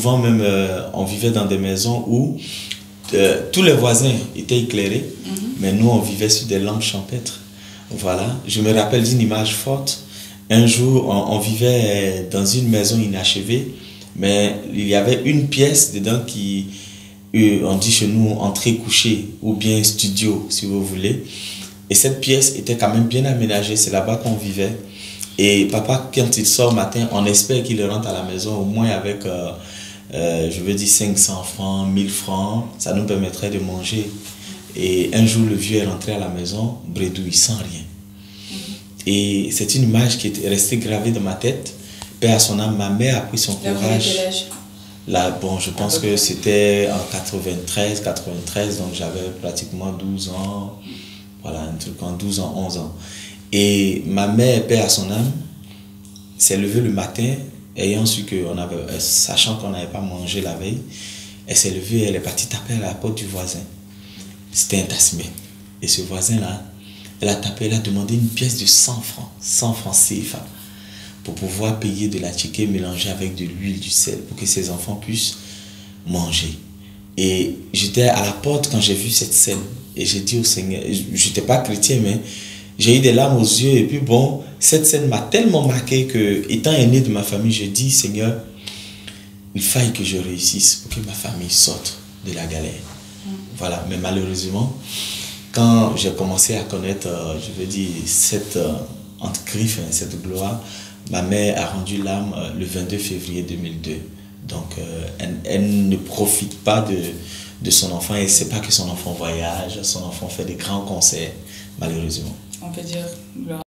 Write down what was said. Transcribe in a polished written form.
Souvent même, on vivait dans des maisons où tous les voisins étaient éclairés, mais nous, on vivait sur des lampes champêtres. Voilà, je me rappelle d'une image forte. Un jour, on vivait dans une maison inachevée, mais il y avait une pièce dedans qui, on dit chez nous, entrée couchée, ou bien studio, si vous voulez. Et cette pièce était quand même bien aménagée, c'est là-bas qu'on vivait. Et papa, quand il sort matin, on espère qu'il rentre à la maison au moins avec, je veux dire, 500 francs, 1000 francs. Ça nous permettrait de manger. Et un jour, le vieux est rentré à la maison, bredouille, sans rien. Et c'est une image qui est restée gravée dans ma tête. Père à son âme, ma mère a pris son courage. Là, bon, je pense que c'était en 93, donc j'avais pratiquement 12 ans. Voilà, un truc en 12 ans, 11 ans. Et ma mère, Père à son âme, s'est levée le matin, ayant su qu'on avait, sachant qu'on n'avait pas mangé la veille, elle s'est levée, elle est partie taper à la porte du voisin. C'était un taximan. Et ce voisin-là, elle a tapé, elle a demandé une pièce de 100 francs CFA, pour pouvoir payer de la ticket mélangée avec de l'huile, du sel, pour que ses enfants puissent manger. Et j'étais à la porte quand j'ai vu cette scène. Et j'ai dit au Seigneur, je n'étais pas chrétien, mais j'ai eu des larmes aux yeux. Et puis bon, cette scène m'a tellement marqué que, étant aîné de ma famille, je dis, Seigneur, il faille que je réussisse pour que ma famille sorte de la galère. Voilà, mais malheureusement, quand j'ai commencé à connaître, je veux dire, cette entre griffes, cette gloire, ma mère a rendu l'âme le 22 février 2002. Donc, elle ne profite pas de son enfant. Elle ne sait pas que son enfant voyage, son enfant fait des grands concerts, malheureusement. On peut dire gloire.